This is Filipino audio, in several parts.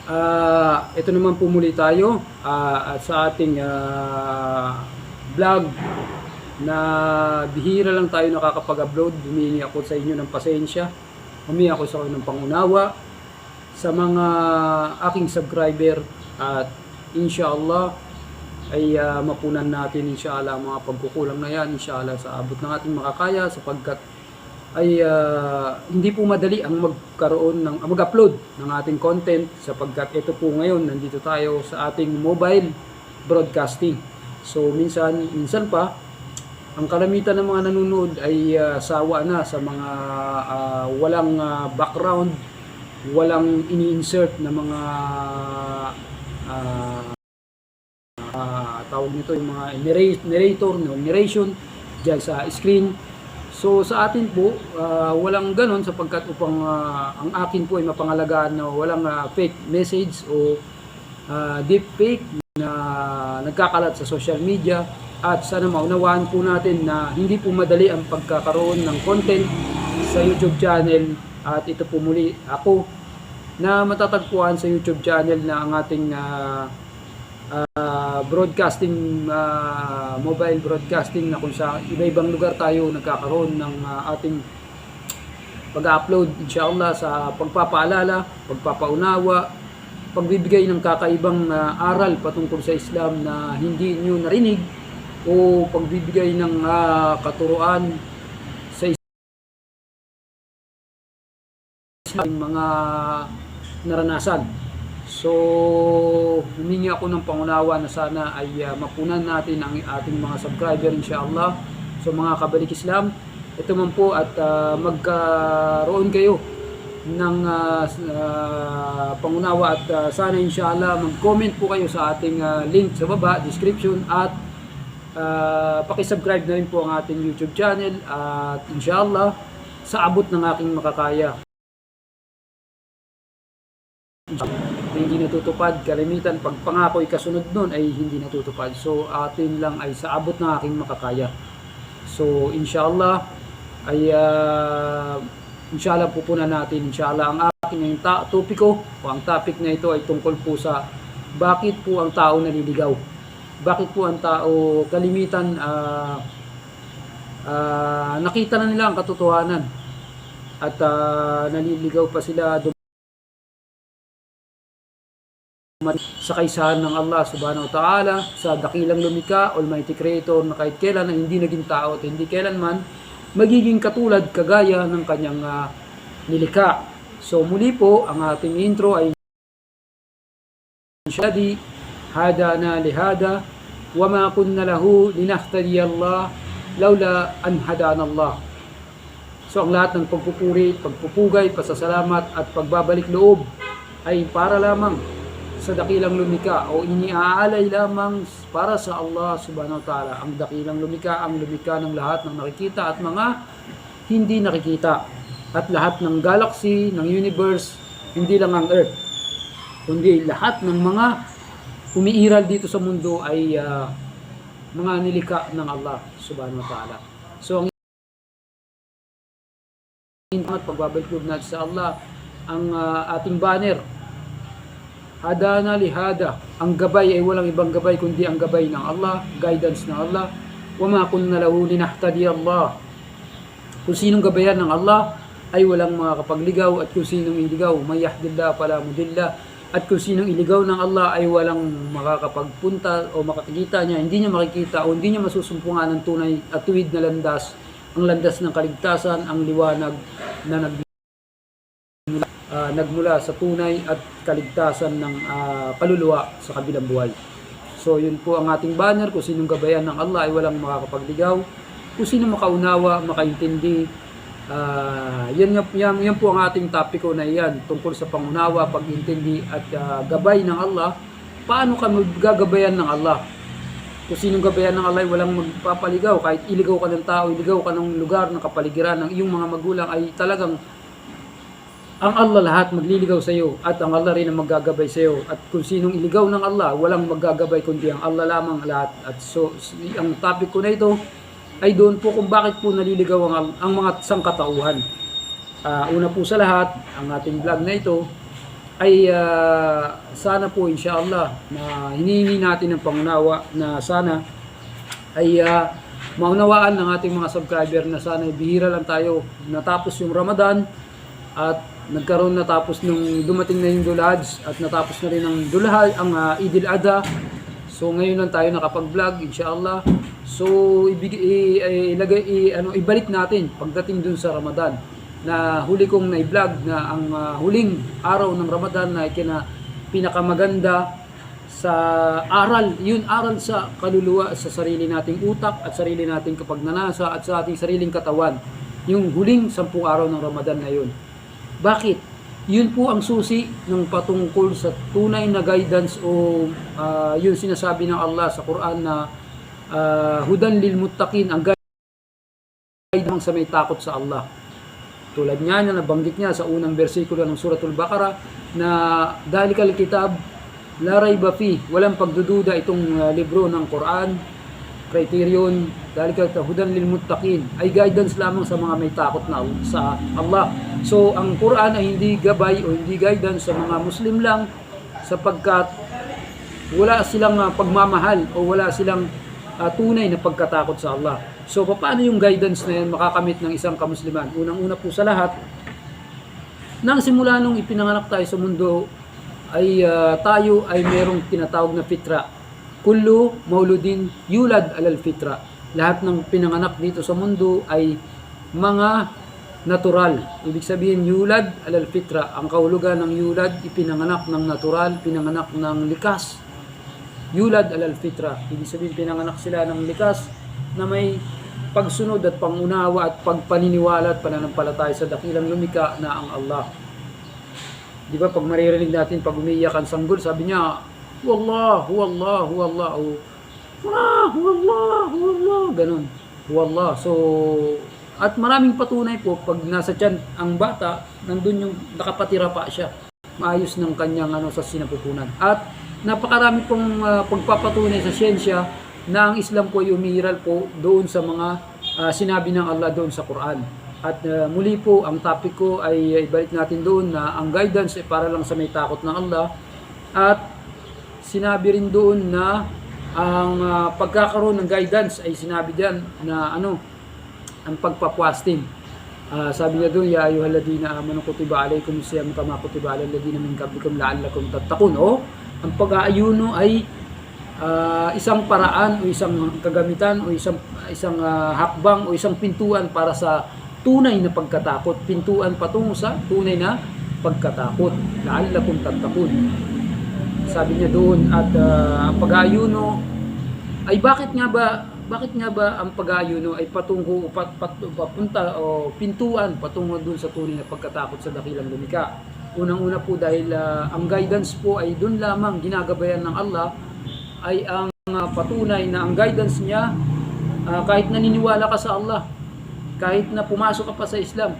Ito naman po muli tayo sa ating vlog na bihira lang tayo nakakapag-upload. Humingi ako sa inyo ng pasensya. Humingi ako sa inyo ng pangunawa sa mga aking subscriber at inshallah ay mapunan natin inshallah mga pagkukulang na yan inshallah sa abot ng ating makakaya sapagkat ay hindi po madali ang mag-upload ng ating content sapagkat ito po ngayon nandito tayo sa ating mobile broadcasting. So minsan pa ang kalamitan ng mga nanonood ay sawa na sa mga walang background, walang ini-insert na mga tawag nito yung mga narrator, narration diyan sa screen. So sa atin po, walang ganon sapagkat upang ang akin po ay mapangalagaan na walang fake message o deep fake na nagkakalat sa social media at sana maunawaan po natin na hindi po madali ang pagkakaroon ng content sa YouTube channel at ito po muli ako na matatagpuan sa YouTube channel na ang ating broadcasting, mobile broadcasting na kung sa iba-ibang lugar tayo nagkakaroon ng ating pag-upload inshallah sa pagpapaalala, pagpapaunawa, pagbibigay ng kakaibang aral patungkol sa Islam na hindi niyo narinig o pagbibigay ng katuruan sa Islam mga naranasan. So, humingi ako ng pangunawa na sana ay mapunan natin ang ating mga subscriber inshallah. So mga kabalik Islam, ito man po at magkaroon kayo ng pangunawa at sana inshallah mag-comment po kayo sa ating link sa baba, description at paki-subscribe na rin po ang ating YouTube channel at inshallah sa abot ng aking makakaya. Hindi natutupad, kalimitan pag pangako'y kasunod nun ay hindi natutupad. So atin lang ay sa abot ng aking makakaya. So inshallah ay inshallah pupunan natin inshallah ang aking topiko o ang topic na ito ay tungkol po sa bakit po ang tao naliligaw. Bakit po ang tao kalimitan nakita na nila ang katotohanan at naliligaw pa sila sa kaisahan ng Allah subhanahu wa ta'ala, sa dakilang lumikha, Almighty Creator na kahit kailan ay hindi naging tao at hindi kailanman magiging katulad kagaya ng kanyang nilikha. So muli po ang ating intro ay Shadi hadana lihada wa ma kunna lahu linahtadiya Allah laula an hadana Allah. So ang lahat ng pagpupuri, pagpupugay, pasasalamat at pagbabalik loob ay para lamang sa dakilang lumikha o iniaalay lamang para sa Allah subhanahu wa ta'ala. Ang dakilang lumikha, ang lumikha ng lahat ng nakikita at mga hindi nakikita. At lahat ng galaxy, ng universe, hindi lang ang Earth, kundi lahat ng mga umiiral dito sa mundo ay mga nilikha ng Allah subhanahu wa ta'ala. So ang pagbabalik loob natin sa Allah, ang ating banner hadana lihada, ang gabay ay walang ibang gabay kundi ang gabay ng Allah, guidance ng Allah. Wa ma kunna lahu linahtadiya Allah, kung sinong gabayan ng Allah ay walang makakapagligaw at kung sinong iligaw may yahdillah fala mudilla, at kung sinong iligaw ng Allah ay walang makakapagpunta o makakita niya, hindi niya makikita o hindi niya masusumpungan ng tunay at tuwid na landas, ang landas ng kaligtasan, ang liwanag na nagmula sa tunay at kaligtasan ng kaluluwa sa kabilang buhay. So yun po ang ating banner, kung sinong gabayan ng Allah ay walang makakapagligaw, kung sino makaunawa, makaintindi. Yan po ang ating topiko na iyan, tungkol sa pangunawa, pag-intindi at gabay ng Allah. Paano ka magagabayan ng Allah? Kung sinong gabayan ng Allah ay walang magpapaligaw, kahit iligaw ka ng tao, iligaw ka ng lugar, ng kapaligiran ng iyong mga magulang, ay talagang ang Allah lahat magliligaw sa iyo at ang Allah rin ang maggagabay sa iyo. At kung sinong iligaw ng Allah, walang maggagabay kundi ang Allah lamang lahat. At so ang topic ko na ito ay doon po kung bakit po naliligaw ang mga sangkatauhan. Una po sa lahat, ang ating vlog na ito ay sana po inshallah na hinihingi natin ng pangunawa na sana ay maunawaan ng ating mga subscriber na sana bihira lang tayo natapos yung Ramadan at nagkaroon natapos nung dumating na yung Dulhaj at natapos na rin ang Dulhaj ang Idil Adha. So ngayon lang tayo nakapag-vlog inshallah. So ibalik natin pagdating dun sa Ramadan na huli kong na-vlog na ang huling araw ng Ramadan na pinakamaganda sa aral, yun aral sa kaluluwa, sa sarili nating utak at sarili nating kapagnanasa at sa ating sariling katawan. Yung huling 10 araw ng Ramadan na yun. Bakit? Yun po ang susi ng patungkol sa tunay na guidance o yun sinasabi ng Allah sa Quran na hudan lil muttaqin, ang guidance sa may takot sa Allah. Tulad niya na nabanggit niya sa unang bersikulo ng Suratul Baqarah na dalikal kitab la rayba fi, walang pagdududa itong libro ng Quran, criterion, dalikal hudan lil muttaqin, ay guidance lamang sa mga may takot na sa Allah. So ang Quran ay hindi gabay o hindi guidance sa mga Muslim lang sapagkat wala silang pagmamahal o wala silang tunay na pagkatakot sa Allah. So paano yung guidance na yan makakamit ng isang kamusliman? Unang-una po sa lahat, nang simula nung ipinanganak tayo sa mundo ay tayo ay merong tinatawag na fitra. Kullu mauludin yulad alal fitra. Lahat ng pinanganak dito sa mundo ay mga natural. Ibig sabihin yulad alal fitra. Ang kahulugan ng yulad, ipinanganak ng natural, pinanganak ng likas. Yulad alal fitra. Ibig sabihin pinanganak sila ng likas na may pagsunod at pangunawa at pagpaniniwala at pananampalataya sa dakilang lumikha na ang Allah. Di ba pag maririnig natin pag umiiyak ang sanggol, sabi niya, Huwallah, Huwallah, Huwallah, o Huwallah, Huwallah, ganun. Huwallah. So, at maraming patunay po, pag nasa tiyan ang bata, nandun yung nakapatira pa siya. Maayos ng kanyang sa sinapupunan. At napakarami pong pagpapatunay sa siyensya na ang Islam po ay umiiral po doon sa mga sinabi ng Allah doon sa Quran. At muli po, ang topic ko ay ibalik natin doon na ang guidance ay para lang sa may takot ng Allah. At sinabi rin doon na ang pagkakaroon ng guidance ay sinabi diyan na ang pagpapwasting. Sabi niya doon, ya ayyuhalladhina amanu kutiba alaykumus siyam kama kutiba alal ladina min qablikum la'allakum tattaqun. Ang pag-aayuno ay isang paraan o isang kagamitan o isang hakbang o isang pintuan para sa tunay na pagkatakot, pintuan patungo sa tunay na pagkatakot. La'allakum tattaqun. Sabi niya doon at ang pag-aayuno ay bakit nga ba ang pag-aayuno ay papunta o pintuan patungo doon sa tunay na pagkatakot sa dakilang lumikha. Unang-una po dahil ang guidance po ay doon lamang ginagabayan ng Allah ay ang patunay na ang guidance niya kahit naniniwala ka sa Allah, kahit na pumasok ka pa sa Islam,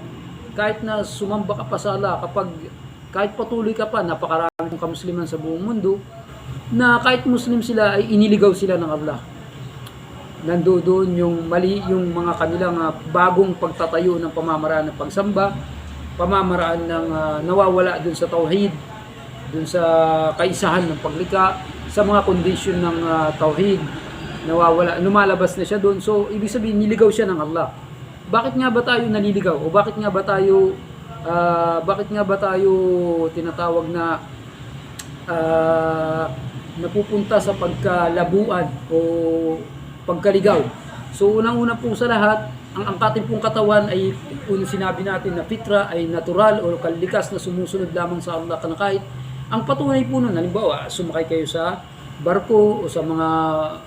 kahit na sumamba ka pa sa Allah, kahit patuloy ka pa, napakaraming kamusliman sa buong mundo, na kahit Muslim sila ay iniligaw sila ng Allah. Nandoon yung mali, yung mga kanilang bagong pagtatayo ng pamamaraan ng pagsamba, pamamaraan ng nawawala dun sa tauhid, dun sa kaisahan ng paglikha, sa mga condition ng tauhid, nawawala, lumalabas na siya doon. So, ibig sabihin, niligaw siya ng Allah. Bakit nga ba tayo naliligaw? O bakit nga ba tayo tinatawag na napupunta sa pagkalabuan o pagkaligaw? So unang-una po sa lahat, ang ating pong katawan ay kung sinabi natin na fitra ay natural o kalikas na sumusunod lamang sa Allah na kahit ang patunay po nun, halimbawa sumakay kayo sa barko o sa mga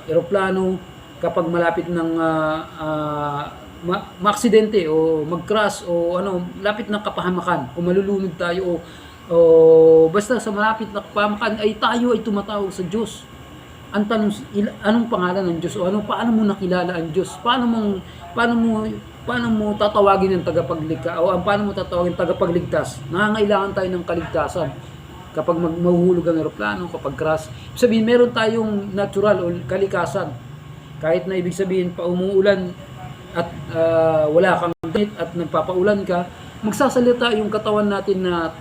eroplano, kapag malapit ng maaksidente o mag-crash o lapit ng kapahamakan o malulunod tayo o basta sa malapit na kapahamakan ay tayo ay tumatawag sa Diyos. Ang tanong, anong pangalan ng Diyos o paano mo nakilala ang Diyos? Paano mo tatawagin ang tagapaglikha o paano mo tatawagin tagapagligtas? Nangangailangan tayo ng kaligtasan. Kapag mahuhulog ang eroplano, kapag crash, sabihin meron tayong natural o kalikasan. Kahit na ibig sabihin pa umuulan at wala kang damit at nagpapaulan ka, magsasalita yung katawan natin na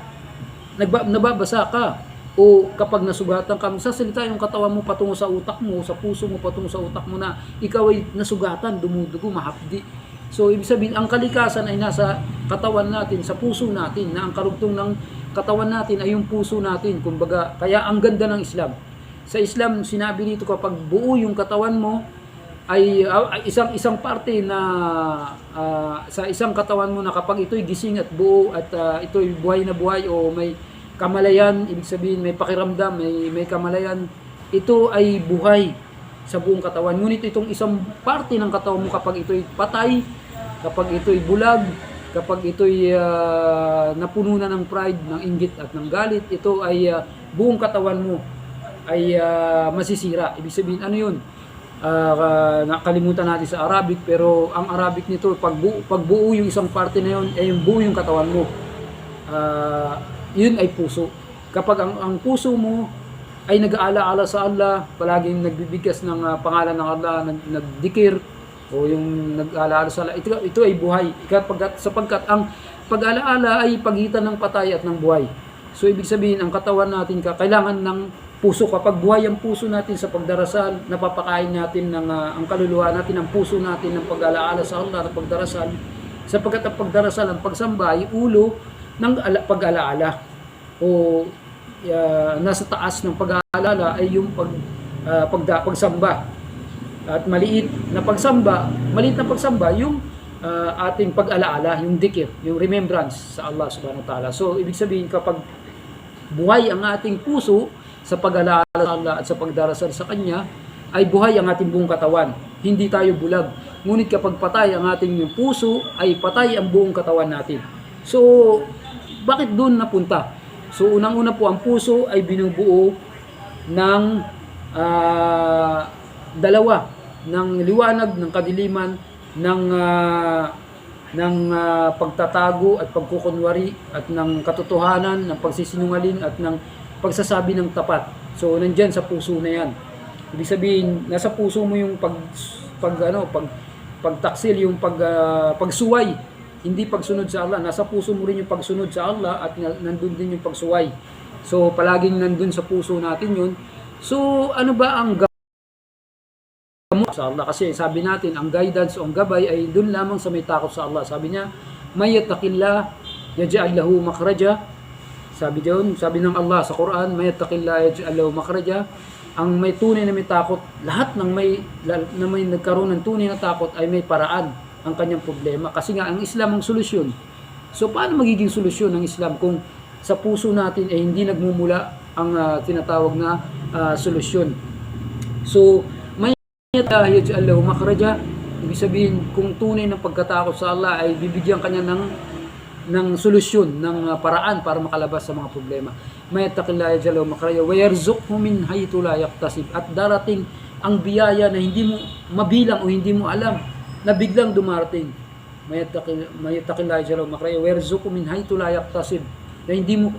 nababasa ka, o kapag nasugatan ka, sasalita yung katawan mo patungo sa utak mo, sa puso mo patungo sa utak mo na ikaw ay nasugatan, dumudugo, mahapdi. So ibig sabihin, ang kalikasan ay nasa katawan natin, sa puso natin, na ang karugtong ng katawan natin ay yung puso natin. Kumbaga, kaya ang ganda ng Islam. Sa Islam, sinabi dito kapag buo yung katawan mo, ay isang parte na sa isang katawan mo na kapag ito'y gising at buo at ito'y buhay na buhay o may kamalayan, ibig sabihin may pakiramdam, may kamalayan, ito ay buhay sa buong katawan. Ngunit itong isang parte ng katawan mo kapag ito'y patay, kapag ito'y bulag, kapag ito'y napuno na ng pride, ng inggit at ng galit, ito ay buong katawan mo ay masisira. Ibig sabihin, ano yun? Nakalimutan natin sa Arabic, pero ang Arabic nito, pag buo yung isang parte na yun, ay yung buo yung katawan mo. Yun ay puso. Kapag ang puso mo ay nag-aalaala sa Allah, palaging nagbibigkas ng pangalan ng Allah, nagdikir, o yung nag-aalaala sa Allah, ito ay buhay. Sapagkat ang pag-aalaala ay pagitan ng patay at ng buhay. So ibig sabihin, ang katawan natin kailangan ng puso. Kapag buhay ang puso natin sa pagdarasal, napapakain natin ang kaluluwa natin, ang puso natin ng pag-aalaala sa Allah, ng pagdarasal. Sapagkat ang pagdarasal, ang pagsamba ay ulo ng pag-alaala, o nasa taas ng pag-aalala ay yung pagsamba. At maliit na pagsamba yung ating pag-alaala, yung dikir, yung remembrance sa Allah subhanahu wa ta'ala. So ibig sabihin, kapag buhay ang ating puso sa pag-alaala sa Allah at sa pagdarasal sa Kanya, ay buhay ang ating buong katawan. Hindi tayo bulag. Ngunit kapag patay ang ating puso, ay patay ang buong katawan natin. So bakit doon napunta? So unang-una po, ang puso ay binubuo ng dalawa, ng liwanag, ng kadiliman, ng pagtatago at pagkukunwari, at ng katotohanan, ng pagsisinungaling, at ng pagsasabi ng tapat. So nandyan sa puso na yan. Ibig sabihin, nasa puso mo yung pagtaksil, yung pagsuway. Hindi pagsunod sa Allah, nasa puso mo rin yung pagsunod sa Allah, at nandun din yung pagsuway. So palaging nandun sa puso natin yun. So ano ba ang gamot sa Allah? Kasi sabi natin, ang guidance o ang gabay ay dun lamang sa may takot sa Allah. Sabi niya, may yattaqillah yaj'al lahu makhraja. Sabi ng Allah sa Quran, may yattaqillah yaj'al lahu makhraja. Ang may tunay na may takot, lahat ng may nagkaroon ng tunay na takot ay may paraan ang kanyang problema. Kasi nga, ang Islam ang solusyon. So, paano magiging solusyon ng Islam kung sa puso natin ay hindi nagmumula ang tinatawag na solusyon? So, may yaj'al lahu makhraja, ibig sabihin, kung tunay na pagkatakot sa Allah ay bibigyan kanya ng solusyon, ng paraan para makalabas sa mga problema. May yattaqillah yaj'al lahu makhraja wa yarzuqhu min haythu la yahtasib. At darating ang biyaya na hindi mo mabilang o hindi mo alam, na biglang dumarating. May yattaqillah yaj'al lahu makhraja wa yarzuqhu min haythu la yahtasib. Na hindi mo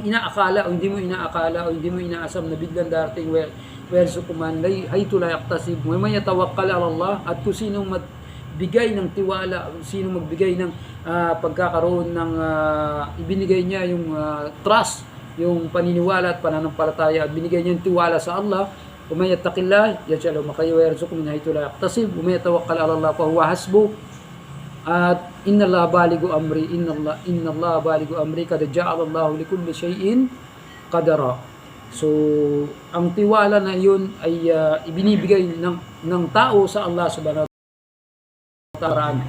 inaakala o hindi mo inaasam na biglang darating. Wa yarzuqhu man haythu la yahtasib. Wa may yatawakkal ala Allah. At kung sinong magbigay ng tiwala, sino magbigay ng pagkakaroon ng ibinigay niya yung trust, yung paniniwala at pananampalataya, at binigay niya yung tiwala sa Allah, وَمَنْ يَتَّقِ اللَّهَ يَجْعَلْ لَهُ مَخْرَجًا وَيَرْزُقْهُ مِنْ حَيْثُ لَا يَحْتَسِبُ وَمَنْ يَتَوَكَّلْ عَلَى اللَّهِ فَهُوَ حَسْبُهُ إِنَّ اللَّهَ بَالِغُ أَمْرِهِ إِنَّ اللَّهَ بَالِغُ أَمْرِهِ قَدْ جَعَلَ اللَّهُ لِكُلِّ شَيْءٍ قَدَرًا. So, ang tiwala na yun ay ibinibigay ng tao sa Allah subhanahu wa ta'ala.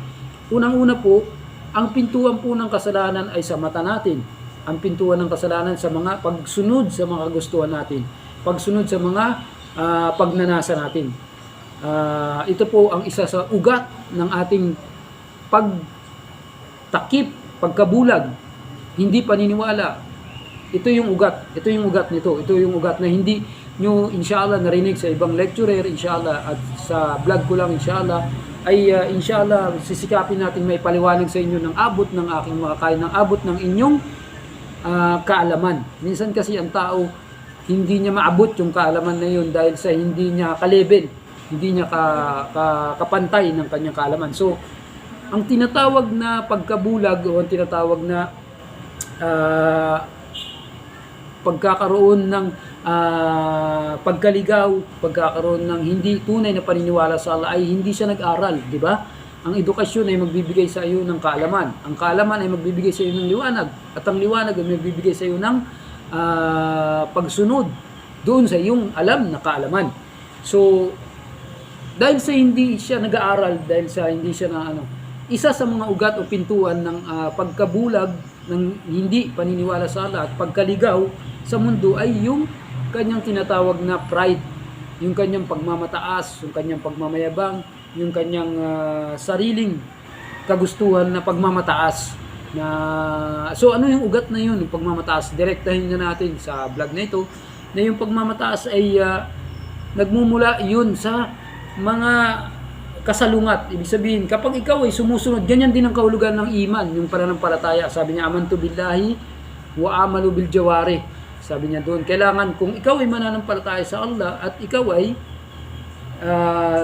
Unang-una po, ang pintuan po ng kasalanan ay sa mata natin. Ang pintuan ng kasalanan sa mga pagsunod sa mga kagustuhan natin. Pagsunod sa mga pagnanasa natin. Ito po ang isa sa ugat ng ating pagtakip, pagkabulag, hindi paniniwala. Ito yung ugat nito. Ito yung ugat na hindi nyo inshallah narinig sa ibang lecturer, inshallah, at sa vlog ko lang inshallah, ay inshallah sisikapin natin may paliwanag sa inyo ng abot ng aking makakaya, ng abot ng inyong kaalaman. Minsan kasi ang tao hindi niya maabot yung kaalaman na yun dahil sa hindi niya ka-level, hindi niya kapantay ng kanyang kaalaman. So, ang tinatawag na pagkabulag o ang tinatawag na pagkakaroon ng pagkaligaw, pagkakaroon ng hindi tunay na paniniwala sa Allah ay hindi siya nag-aral, di ba? Ang edukasyon ay magbibigay sa iyo ng kaalaman. Ang kaalaman ay magbibigay sa iyo ng liwanag. At ang liwanag ay magbibigay sa iyo ng pagsunod doon sa iyong alam na kaalaman. So, dahil sa hindi siya nag-aaral, dahil sa hindi siya isa sa mga ugat o pintuan ng pagkabulag ng hindi paniniwala sa Allah at pagkaligaw sa mundo ay yung kanyang tinatawag na pride, yung kanyang pagmamataas, yung kanyang pagmamayabang, yung kanyang sariling kagustuhan na pagmamataas. So ano yung ugat na yun, yung pagmamataas? Direktahin na natin sa vlog na ito na yung pagmamataas ay nagmumula yun sa mga kasalungat. Ibig sabihin, kapag ikaw ay sumusunod, ganyan din ang kahulugan ng iman, yung pananampalataya. Sabi niya, amantu billahi wa amalu bil jawari. Sabi niya doon, kailangan kung ikaw ay mananampalataya sa Allah at ikaw ay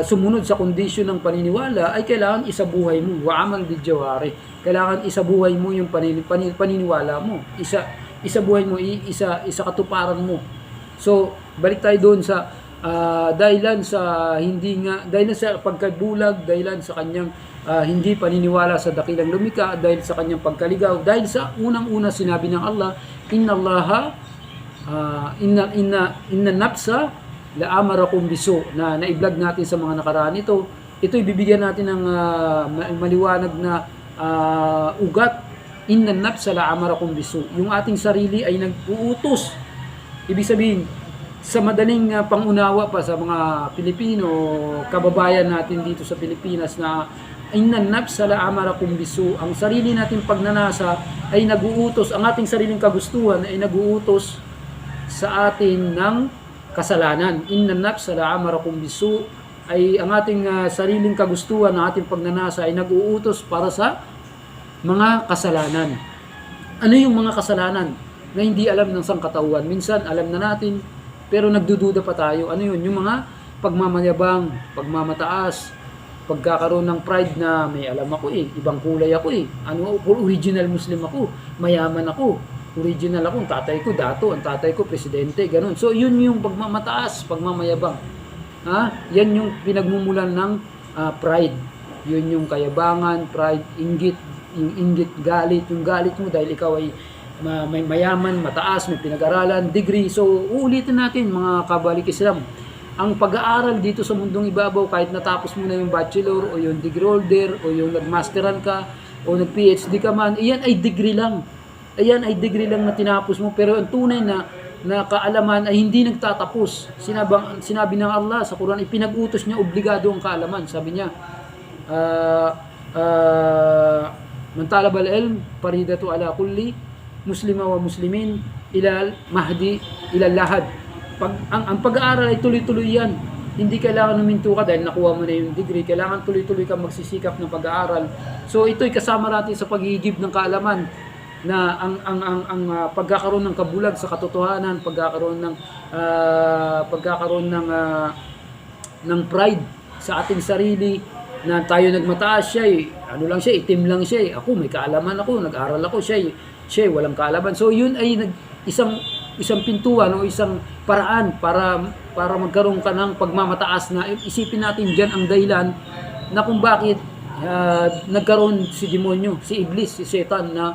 sumunod sa kondisyon ng paniniwala, ay kailangan isabuhay mo wa amal bil jawari. Kailangan isabuhay mo yung paniniwala mo. Isabuhay mo, katuparan mo. So, balik tayo doon sa dahilan sa pagkabulag, dahilan sa kanyang hindi paniniwala sa dakilang lumikha, dahil sa kanyang pagkaligaw, dahil sa unang-una sinabi ng Allah, inna nafsa la amarakum bisu, na na-vlog natin sa mga nakaraan ito. Ito ibibigyan natin ng maliwanag na ugat. Inna nafsa la amarakum bisu, yung ating sarili ay nag-uutos. Ibig sabihin, sa madaling pangunawa pa sa mga Pilipino, kababayan natin dito sa Pilipinas, na inna nafsa la amarakum bisu, ang sarili nating pagnanasa ay nag-uutos, ang ating sariling kagustuhan ay nag-uutos sa atin ng kasalanan. Inna nafsa la amarakum bisu, ay ang ating sariling kagustuhan, ang ating pagnanasa ay nag-uutos para sa mga kasalanan. Ano yung mga kasalanan na hindi alam ng sangkatauhan? Minsan alam na natin, pero nagdududa pa tayo. Ano yun? Yung mga pagmamayabang, pagmamataas, pagkakaroon ng pride na may alam ako ibang kulay ako original Muslim ako, mayaman ako, original ako, ang tatay ko dato, ang tatay ko presidente, ganun. So yun yung pagmamataas, pagmamayabang. Yan yung pinagmumulan ng pride. Yun yung kayabangan, pride, inggit, yung inggit, galit, yung galit mo dahil ikaw ay may mayaman, mataas, may pinag-aralan, degree. So uulitin natin mga kabalik Islam, ang pag-aaral dito sa mundong ibabaw, kahit natapos mo na yung bachelor o yung degree holder o yung nagmasteran ka o nag-PhD ka man, iyan ay degree lang. Ayan ay degree lang na tinapos mo, pero ang tunay na kaalaman ay hindi nagtatapos. Sinabi ng Allah sa Quran, ipinag-utos niya, obligado ang kaalaman. Sabi niya, man talabal ilm faridatu ala kulli muslima wa muslimin ilal mahdi ilal lahad. Ang pag-aaral ay tuloy-tuloy yan. Hindi kailangan huminto ka dahil nakuha mo na yung degree. Kailangan tuloy-tuloy ka magsisikap ng pag-aaral. So ito'y kasama natin sa pag-iigib ng kaalaman, na ang pagkakaroon ng kabulag sa katotohanan, pagkakaroon ng pride sa ating sarili, na tayo nagmataas, siya itim lang siya, ako may kaalaman ako, nag-aral ako, siya walang kaalaman. So yun ay isang pintuan o isang paraan para magkaroon ka ng pagmamataas, na isipin natin diyan ang dahilan na kung bakit nagkaroon si demonyo, si iblis, si Satan, na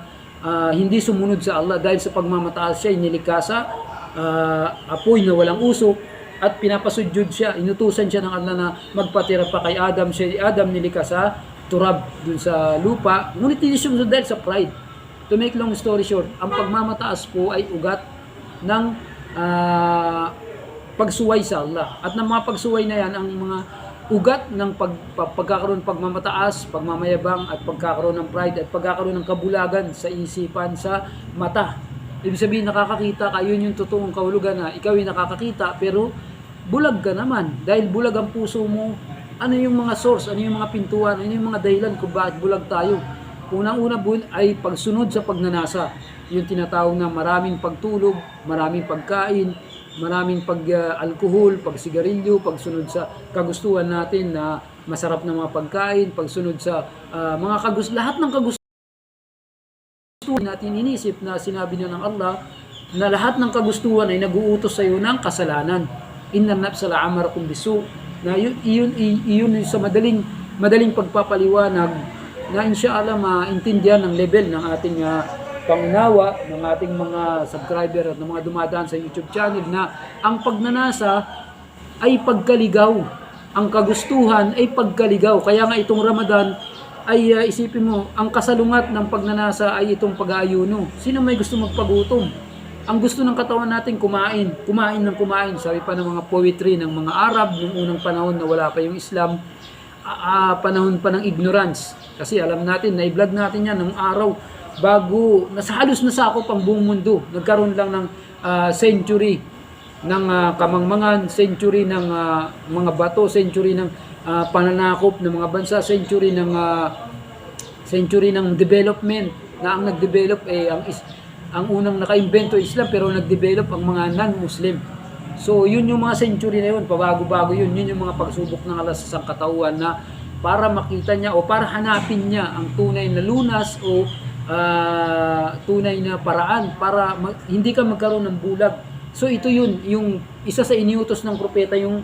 hindi sumunod sa Allah. Dahil sa pagmamataas siya nilikha sa apoy na walang usok at pinapasudyod siya, inutusan siya ng Allah na magpatira pa kay Adam. Adam nilikha sa turab, dun sa lupa, ngunit hindi sumunod dahil sa pride. To make long story short, ang pagmamataas po ay ugat ng pagsuway sa Allah. At ng mga pagsuway na yan, ang mga ugat ng pagkakaroon ng pagmamataas, pagmamayabang, at pagkakaroon ng pride, at pagkakaroon ng kabulagan sa isipan, sa mata. Ibig sabihin, nakakakita ka, yun yung totoong kahulugan, na ikaw ay nakakakita, pero bulag ka naman. Dahil bulag ang puso mo, ano yung mga source, ano yung mga pintuan, ano yung mga dahilan kung bakit bulag tayo? Unang-una ay pagsunod sa pagnanasa. Yung tinatawag na maraming pagtulog, maraming pagkain, maraming pag-alkohol, pagsigarilyo, pagsunod sa kagustuhan natin na masarap na mga pagkain, pagsunod sa lahat ng kagustuhan natin inisip na sinabi niya ng Allah, na lahat ng kagustuhan ay nag-uutos sa iyo ng kasalanan. Inna nafsa la'amarakum bisu. Na yun sa madaling pagpapaliwanag na inshallah maintindihan ng level ng ating pangunawa, ng ating mga subscriber at ng mga dumadaan sa YouTube channel na ang pagnanasa ay pagkaligaw. Ang kagustuhan ay pagkaligaw. Kaya nga itong Ramadan ay isipin mo, ang kasalungat ng pagnanasa ay itong pag-aayuno. Sino may gusto magpagutom? Ang gusto ng katawan natin kumain ng kumain. Sabi pa ng mga poetry ng mga Arab noong unang panahon na wala pa yung Islam, panahon pa ng ignorance. Kasi alam natin, na-vlog natin yan ng araw bago halos nasakop ang buong mundo. Nagkaroon lang ng century ng kamangmangan, century ng mga bato, century ng pananakop ng mga bansa, century ng development na ang nag-develop ang unang naka-invento Islam pero nag-develop ang mga non-Muslim. So yun yung mga century na yun, pabago-bago yun yung mga pagsubok ng Allah sa sangkatauhan na para makita niya o para hanapin niya ang tunay na lunas o tunay na paraan para hindi ka magkaroon ng bulag. So ito yun, yung isa sa iniutos ng propeta, yung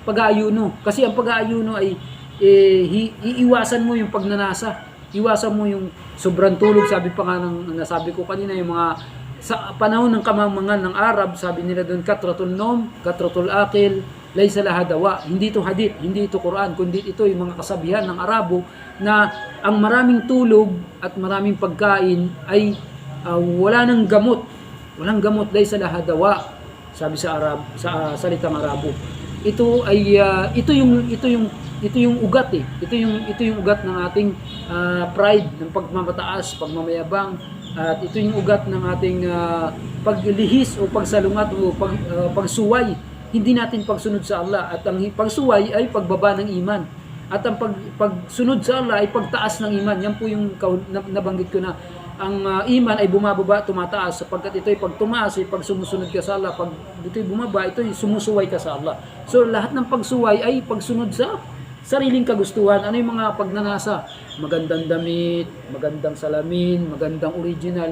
pag-aayuno. Kasi ang pag-aayuno ay iiwasan mo yung pagnanasa. Iwasan mo yung sobrang tulog. Sabi pa nga nasabi ko kanina, yung mga sa panahon ng kamangmangan ng Arab, sabi nila doon, katratul nom, katratul akil, laysa laha dawa. Hindi ito hadith, hindi ito Quran, kundi ito yung mga kasabihan ng Arabo na ang maraming tulog at maraming pagkain ay wala nang gamot. Walang gamot, laysa laha dawa. Sabi sa Arab, sa salitang Arabo. Ito ay ito yung ugat eh. Ito yung ugat ng ating pride, ng pagmamataas, pagmamayabang, at ito yung ugat ng ating paglihis o pagsalungat o pagsuway. Hindi natin pagsunod sa Allah, at ang pagsuway ay pagbaba ng iman. At ang pagsunod sa Allah ay pagtaas ng iman. Yan po yung nabanggit ko na ang iman ay bumababa, tumataas, sapagkat ito ay pag tumaas ay pag sumusunod ka sa Allah, pag ito ay bumaba, ito ay sumusuway ka sa Allah. So lahat ng pagsuway ay pagsunod sa sariling kagustuhan. Ano yung mga pagnanasa? Magandang damit, magandang salamin, magandang original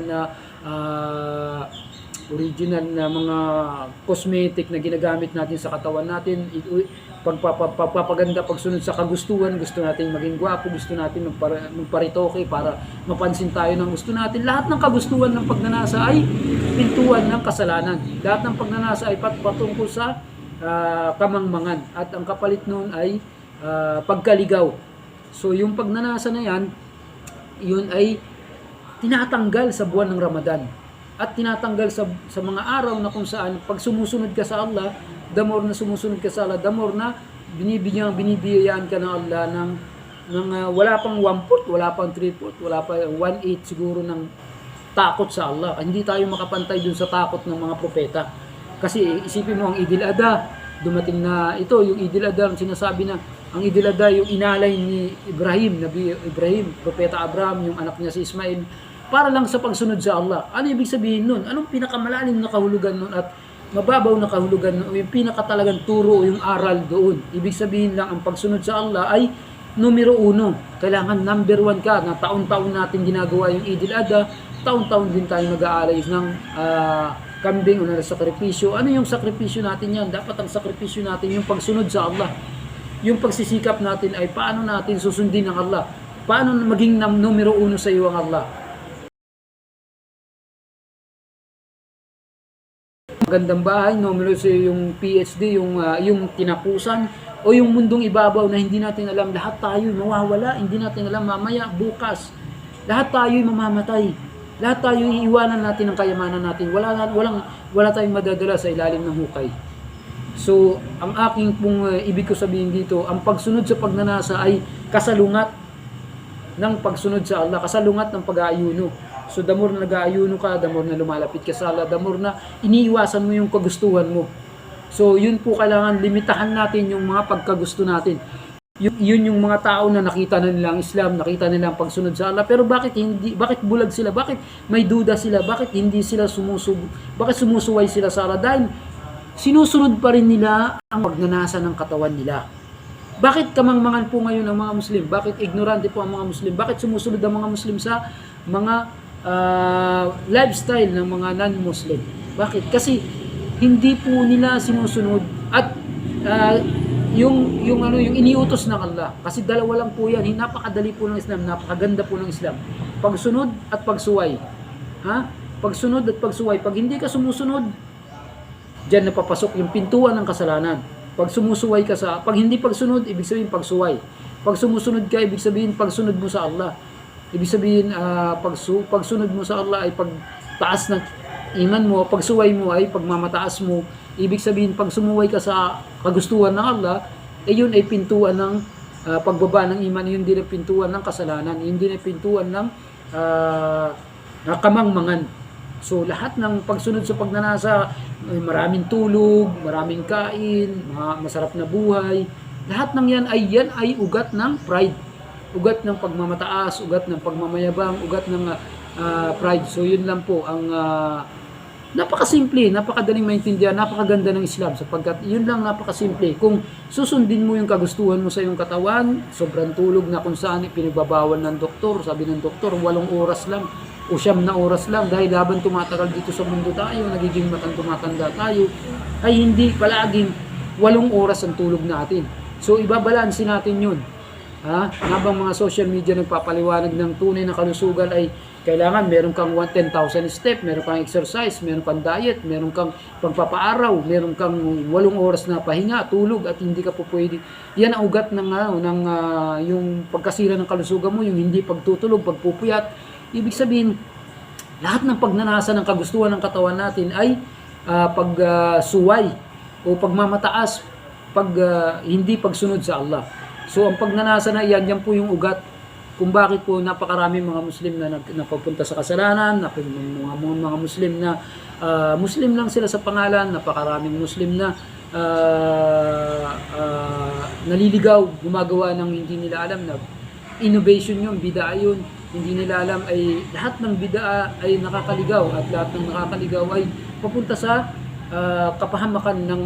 na mga cosmetic na ginagamit natin sa katawan natin. Pagpapaganda, pagsunod sa kagustuhan, gusto natin maging gwapo, gusto natin magparitoke para mapansin tayo ng gusto natin. Lahat ng kagustuhan ng pagnanasa ay pintuan ng kasalanan. Lahat ng pagnanasa ay patungkol sa kamangmangan, at ang kapalit noon ay pagkaligaw. So yung pagnanasa na yan, yun ay tinatanggal sa buwan ng Ramadan, at tinatanggal sa mga araw na kung saan pag sumusunod ka sa Allah, the more na sumusunod ka sa Allah, the more na binibiyayaan ka ng Allah ng wala pang 1/4, wala pang 3/4, wala pa 1/8 siguro ng takot sa Allah. Hindi tayo makapantay dun sa takot ng mga propeta. Kasi isipin mo, ang Idil Adha, dumating na ito, yung Idil Adha, ang sinasabi na ang Idil Adha, yung inalay ni Ibrahim, Nabi Ibrahim, Propeta Abraham, yung anak niya si Ismail, para lang sa pagsunod sa Allah. Ano ibig sabihin nun? Anong pinakamalalim na kahulugan nun at mababaw na kahulugan nun? Yung pinakatalagang turo o yung aral doon. Ibig sabihin lang, ang pagsunod sa Allah ay numero 1. Kailangan number 1 ka, na taon-taon natin ginagawa yung Idil Adha, taon-taon din tayo nag-aalay ng kambing o na sakripisyo. Ano yung sakripisyo natin yan? Dapat ang sakripisyo natin yung pagsunod sa Allah. Yung pagsisikap natin ay paano natin susundin ang Allah. Paano maging numero 1 sa iyo ang Allah. Magandang bahay, numero sa yung PhD, yung tinapusan, o yung mundong ibabaw na hindi natin alam. Lahat tayo mawawala, hindi natin alam mamaya, bukas. Lahat tayo mamamatay. Lahat tayo iiwanan natin ang kayamanan natin. Wala tayong madadala sa ilalim ng hukay. So, ang aking ibig ko sabihin dito, ang pagsunod sa pagnanasa ay kasalungat ng pagsunod sa Allah, kasalungat ng pag-aayuno. So, the more na nag-aayuno ka, the more na lumalapit ka sa Allah, the more na iniiwasan mo yung kagustuhan mo. So, yun po kailangan limitahan natin yung mga pagkagusto natin. Yun yung mga tao na nakita na nila ang Islam, nakita nila ang pagsunod sa Allah, pero bakit bulag sila? Bakit may duda sila? Bakit hindi sila bakit sumusuway sila sa Allah? Dahil sinusunod pa rin nila ang pagnanasa ng katawan nila. Bakit kamangmangan po ngayon ang mga Muslim? Bakit ignorante po ang mga Muslim? Bakit sumusunod ang mga Muslim sa mga lifestyle ng mga non-Muslim? Bakit? Kasi hindi po nila sinusunod at yung iniutos ng Allah. Kasi dalawa lang po yan. Napakadali po ng Islam, napakaganda po ng Islam. Pagsunod at pagsuway. Ha? Pagsunod at pagsuway. Pag hindi ka sumusunod, diyan napapasok yung pintuan ng kasalanan. Pag sumusuway ka pag hindi pagsunod, ibig sabihin pagsuway. Pag sumusunod ka, ibig sabihin pagsunod mo sa Allah. Ibig sabihin pagsunod mo sa Allah ay pagtaas ng iman mo, pagsuway mo ay pagmamataas mo. Ibig sabihin pag sumuway ka sa kagustuhan ng Allah, yun ay pintuan ng pagbaba ng iman, yun din ang pintuan ng kasalanan, yun din ang pintuan ng kamangmangan. So lahat ng pagsunod sa pagnanasa, maraming tulog, maraming kain, masarap na buhay, lahat ng yan ay ugat ng pride, ugat ng pagmamataas, ugat ng pagmamayabang, ugat ng pride. So yun lang po ang napakasimple, napakadaling maintindihan, napakaganda ng Islam sapagkat yun lang, napakasimple. Kung susundin mo yung kagustuhan mo sa iyong katawan, sobrang tulog na kung saan pinagbabawal ng doktor, sabi ng doktor 8 oras lang o 9 na oras lang, dahil habang tumatagal dito sa mundo tayo, nagiging tumatanda tayo, ay hindi palaging 8 oras ang tulog natin. So ibabalansin natin yun. Habang mga social media nagpapaliwanag ng tunay na kalusugan ay kailangan meron kang 10,000 step, meron kang exercise, meron kang diet, meron kang pagpapaaraw, meron kang 8 oras na pahinga, tulog, at hindi ka po pwede. Yan ang ugat ng yung pagkasira ng kalusugan mo, yung hindi pagtutulog, pagpupuyat. Ibig sabihin, lahat ng pagnanasa ng kagustuhan ng katawan natin ay pagsuway o pagmamataas, hindi pagsunod sa Allah. So ang pagnanasa na yan po yung ugat kung bakit po napakarami mga Muslim na napapunta sa kasalanan, mga Muslim na Muslim lang sila sa pangalan, napakaraming Muslim na naliligaw, gumagawa ng hindi nila alam na innovation yun, bid'a yun, hindi nila alam ay lahat ng bid'a ay nakakaligaw at lahat ng nakakaligaw ay papunta sa kapahamakan ng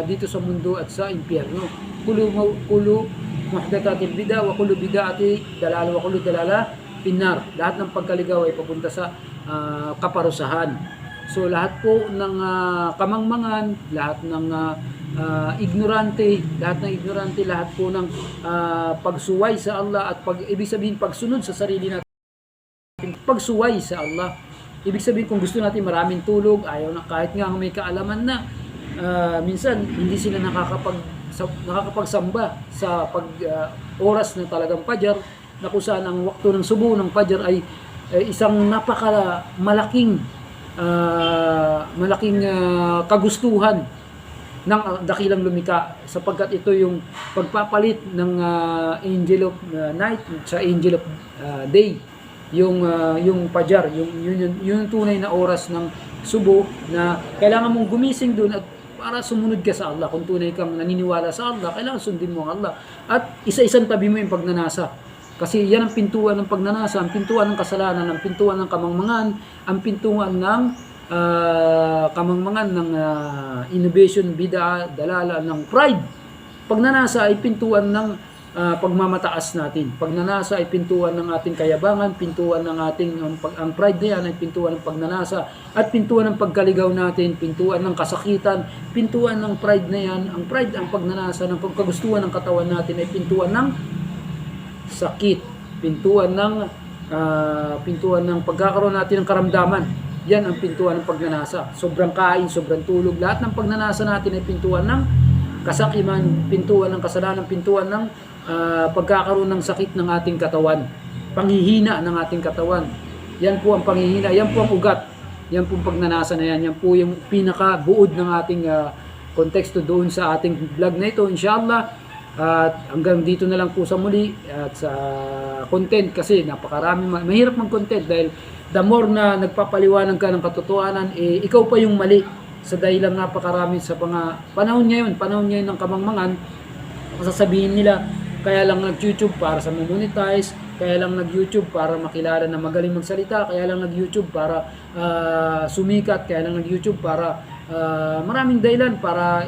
dito sa mundo at sa impyerno. Kulo muhdathatil bid'a wa kullu bid'ati dalala wa kullu dalala finnar. Lahat ng pagkaligaw ay papunta sa kaparusahan. So lahat po ng kamangmangan, lahat ng ignorante, lahat po ng pagsuway sa Allah at ibig sabihin pagsunod sa sarili natin, pagsuway sa Allah. Ibig sabihin kung gusto natin maraming tulog, ayaw na kahit nga may kaalaman na minsan hindi sila nakakapagsamba sa oras na talagang Fajr, na kung saan ang wakto ng subo ng Fajr ay isang malaking kagustuhan ng dakilang lumika, sapagkat ito yung pagpapalit ng angel of night sa angel of day, yung Fajr, yung tunay na oras ng subo na kailangan mong gumising doon at para sumunod ka sa Allah. Kung tunay kang naniniwala sa Allah, kailangan sundin mo ang Allah. At isa-isang tabi mo yung pagnanasa. Kasi yan ang pintuan ng pagnanasa, ang pintuan ng kasalanan, ang pintuan ng kamangmangan, ang pintuan ng innovation, bid'a, dalala, ng pride. Pagnanasa ay pintuan ng pagmamataas natin. Pagnanasa ay pintuan ng ating kayabangan, pintuan ng ating ang pride na yan ay pintuan ng pagnanasa at pintuan ng pagkaligaw natin, pintuan ng kasakitan, pintuan ng pride na yan. Ang pride, ang pagnanasa ng pagkagustuhan ng katawan natin ay pintuan ng sakit, pintuan ng pagkakaroon natin ng karamdaman. Yan ang pintuan ng pagnanasa. Sobrang kain, sobrang tulog, lahat ng pagnanasa natin ay pintuan ng kasakiman, pintuan ng kasalanan, pintuan ng pagkakaroon ng sakit ng ating katawan, panghihina ng ating katawan. Yan po ang panghihina, yan po ang ugat, yan po ang pagnanasa na yan, yan po yung pinakabuod ng ating konteksto doon sa ating vlog na ito, inshallah. At hanggang dito na lang po sa muli at sa content, kasi napakarami, mahirap mag-content dahil the more na nagpapaliwanag ka ng katotohanan, ikaw pa yung mali sa dahilan napakarami sa panahon ngayon ng kamangmangan. Masasabihin nila, kaya lang nag-YouTube para sa monetize, kaya lang nag-YouTube para makilala na magaling magsalita, kaya lang nag-YouTube para sumikat, kaya lang nag-YouTube para maraming dahilan para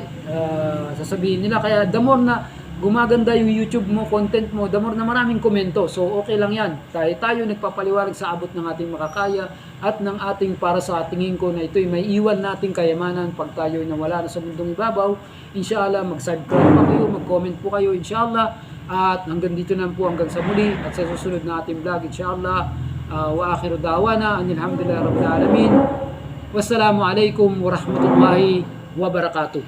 sasabihin nila. Kaya the more na gumaganda yung YouTube mo, content mo, the more na maraming komento. So okay lang yan. Tayo nagpapaliwanag sa abot ng ating makakaya at ng ating para sa tingin ko na ito'y may iwan nating kayamanan pag tayo nawala na sa mundong ibabaw. Inshallah, mag-subscribe pa kayo, mag-comment po kayo, inshallah. At hanggang dito na po, hanggang sa muli at sa susunod na ating vlog, inshallah. Wa akhiru dawana, alhamdulillah rabbil alamin. Wassalamu alaikum warahmatullahi wabarakatuh.